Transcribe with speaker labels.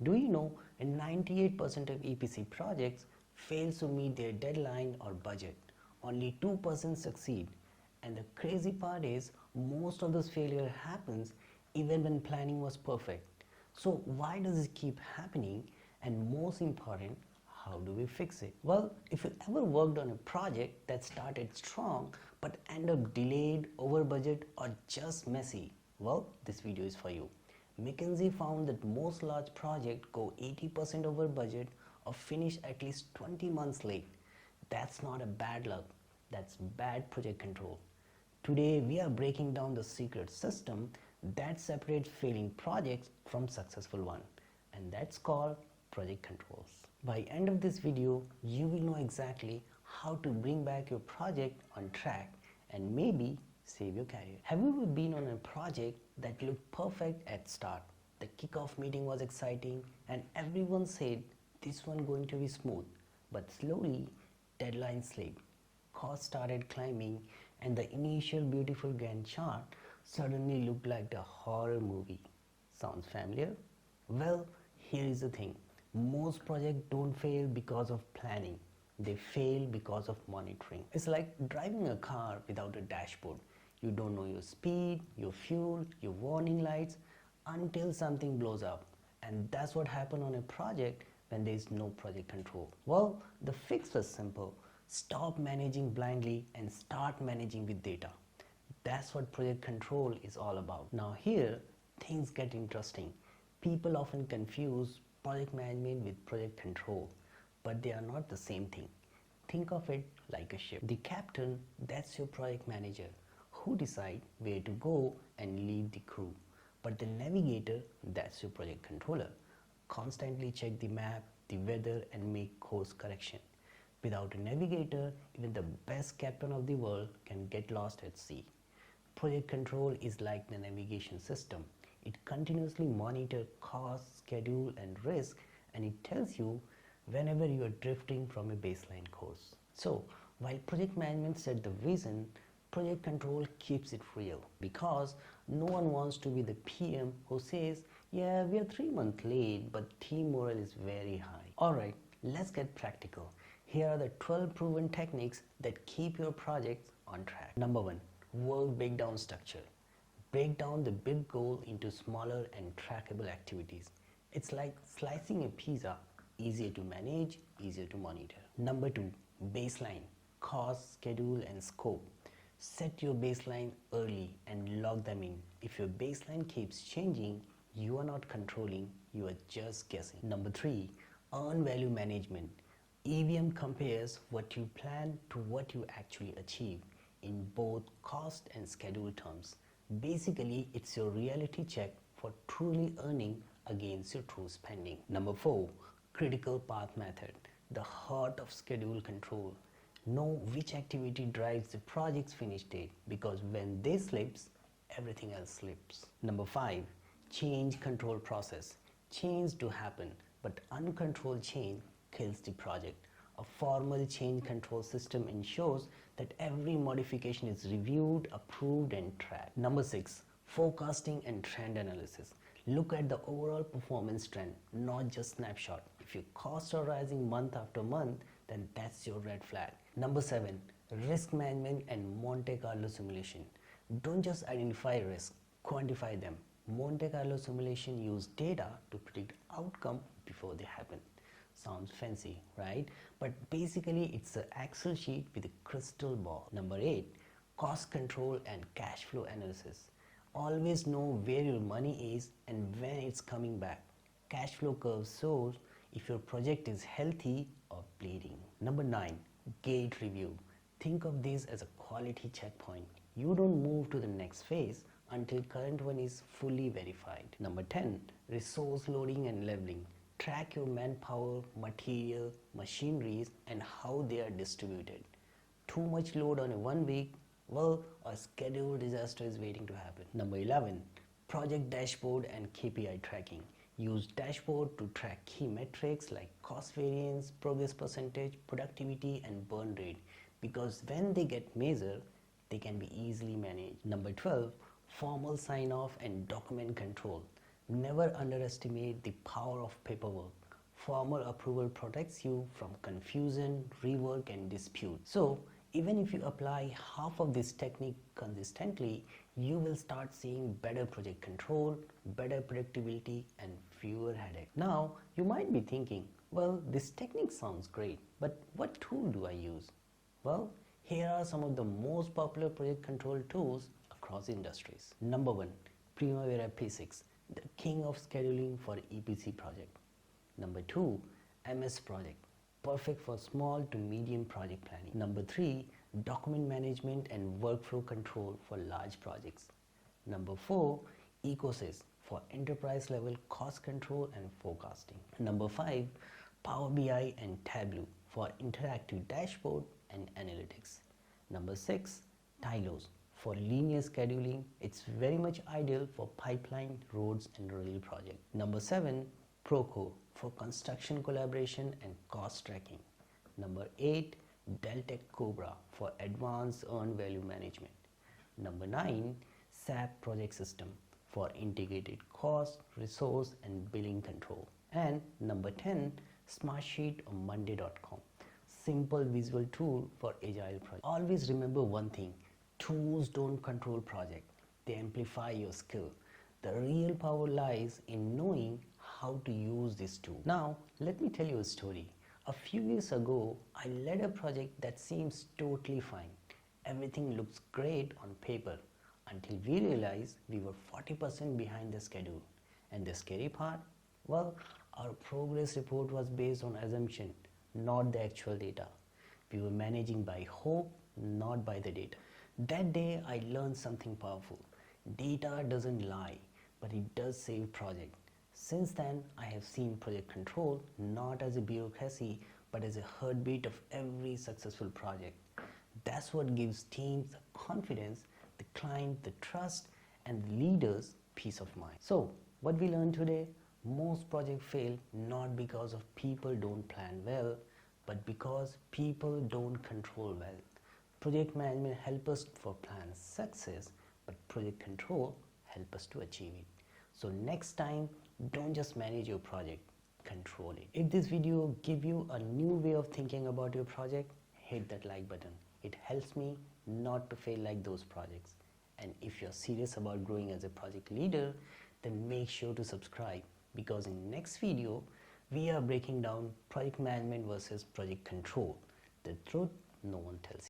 Speaker 1: Do you know 98% of EPC projects fail to meet their deadline or budget? Only 2% succeed. And the crazy part is most of this failure happens even when planning was perfect. So why does it keep happening? And most important, how do we fix it? Well, if you ever worked on a project that started strong but ended up delayed, over budget or just messy, well, this video is for you. McKinsey found that most large projects go 80% over budget or finish at least 20 months late. That's not a bad luck, that's bad project control. Today we are breaking down the secret system that separates failing projects from successful ones, and that's called project controls. By end of this video, you will know exactly how to bring back your project on track and maybe save your career. Have you ever been on a project that looked perfect at start? The kickoff meeting was exciting and everyone said this one going to be smooth, but slowly deadline slipped, costs started climbing and the initial beautiful Gantt chart suddenly looked like a horror movie. Sounds familiar? Well, here is the thing. Most projects don't fail because of planning. They fail because of monitoring. It's like driving a car without a dashboard. You don't know your speed, your fuel, your warning lights until something blows up. And that's what happened on a project when there is no project control. Well, the fix was simple. Stop managing blindly and start managing with data. That's what project control is all about. Now here, things get interesting. People often confuse project management with project control, but they are not the same thing. Think of it like a ship. The captain, that's your project manager, who decide where to go and lead the crew. But the navigator, that's your project controller. Constantly check the map, the weather and make course correction. Without a navigator, even the best captain of the world can get lost at sea. Project control is like the navigation system. It continuously monitors cost, schedule and risk, and it tells you whenever you are drifting from a baseline course. So, while project management set the vision, project control keeps it real, because no one wants to be the PM who says, yeah, we are 3 months late, but team morale is very high. Alright, let's get practical. Here are the 12 proven techniques that keep your projects on track. Number 1. Work breakdown structure. Break down the big goal into smaller and trackable activities. It's like slicing a pizza, easier to manage, easier to monitor. Number 2. Baseline. Cost, schedule and scope. Set your baseline early and log them in. If your baseline keeps changing, you are not controlling, you are just guessing. Number 3. Earn value management. EVM compares what you plan to what you actually achieve in both cost and schedule terms. Basically, it's your reality check for truly earning against your true spending. Number 4. Critical path method. The heart of schedule control. Know which activity drives the project's finish date, because when this slips, everything else slips. Number 5. Change control process. Change do happen, but uncontrolled change kills the project. A formal change control system ensures that every modification is reviewed, approved and tracked. Number 6. Forecasting and trend analysis. Look at the overall performance trend, not just snapshot. If your costs are rising month after month, then that's your red flag. Number 7. Risk management and Monte Carlo simulation. Don't just identify risks, quantify them. Monte Carlo simulation use data to predict outcome before they happen. Sounds fancy, right? But basically it's an Excel sheet with a crystal ball. Number 8. Cost control and cash flow analysis. Always know where your money is and when it's coming back. Cash flow curve shows if your project is healthy or bleeding. Number 9. Gate review. Think of this as a quality checkpoint. You don't move to the next phase until current one is fully verified. Number 10. Resource loading and leveling. Track your manpower, material, machineries and how they are distributed. Too much load on a 1 week, well, a scheduled disaster is waiting to happen. Number 11. Project dashboard and KPI tracking. Use dashboard to track key metrics like cost variance, progress percentage, productivity and burn rate, because when they get measured, they can be easily managed. Number 12. Formal sign-off and document control. Never underestimate the power of paperwork. Formal approval protects you from confusion, rework, and dispute. So, even if you apply half of this technique consistently, you will start seeing better project control, better predictability, and fewer headaches. Now, you might be thinking, well, this technique sounds great, but what tool do I use? Well, here are some of the most popular project control tools across industries. Number 1, Primavera P6, the king of scheduling for EPC project. Number 2, MS Project, perfect for small to medium project planning. Number 3, document management and workflow control for large projects. Number 4, Ecosys for enterprise level cost control and forecasting. Number 5, Power BI and Tableau for interactive dashboard and analytics. Number 6, Tylos for linear scheduling. It's very much ideal for pipeline, roads and rail project. Number 7, Procore for construction collaboration and cost tracking. Number 8, Deltek Cobra for advanced earned value management. Number 9, SAP Project System for integrated cost, resource and billing control. And number 10, Smartsheet or Monday.com, simple visual tool for agile projects. Always remember one thing, tools don't control project, they amplify your skill. The real power lies in knowing how to use this tool. Now, let me tell you a story. A few years ago, I led a project that seems totally fine. Everything looks great on paper until we realized we were 40% behind the schedule. And the scary part? Well, our progress report was based on assumption, not the actual data. We were managing by hope, not by the data. That day, I learned something powerful. Data doesn't lie, but it does save project. Since then, I have seen project control not as a bureaucracy, but as a heartbeat of every successful project. That's what gives teams the confidence, the client the trust, and the leaders peace of mind. So, what we learned today? Most projects fail not because of people don't plan well, but because people don't control well. Project management helps us for plan success, but project control helps us to achieve it. So next time, don't just manage your project, control it. If this video give you a new way of thinking about your project, hit that like button. It helps me not to fail like those projects. And if you're serious about growing as a project leader, then make sure to subscribe, because in next video, we are breaking down project management versus project control. The truth no one tells you.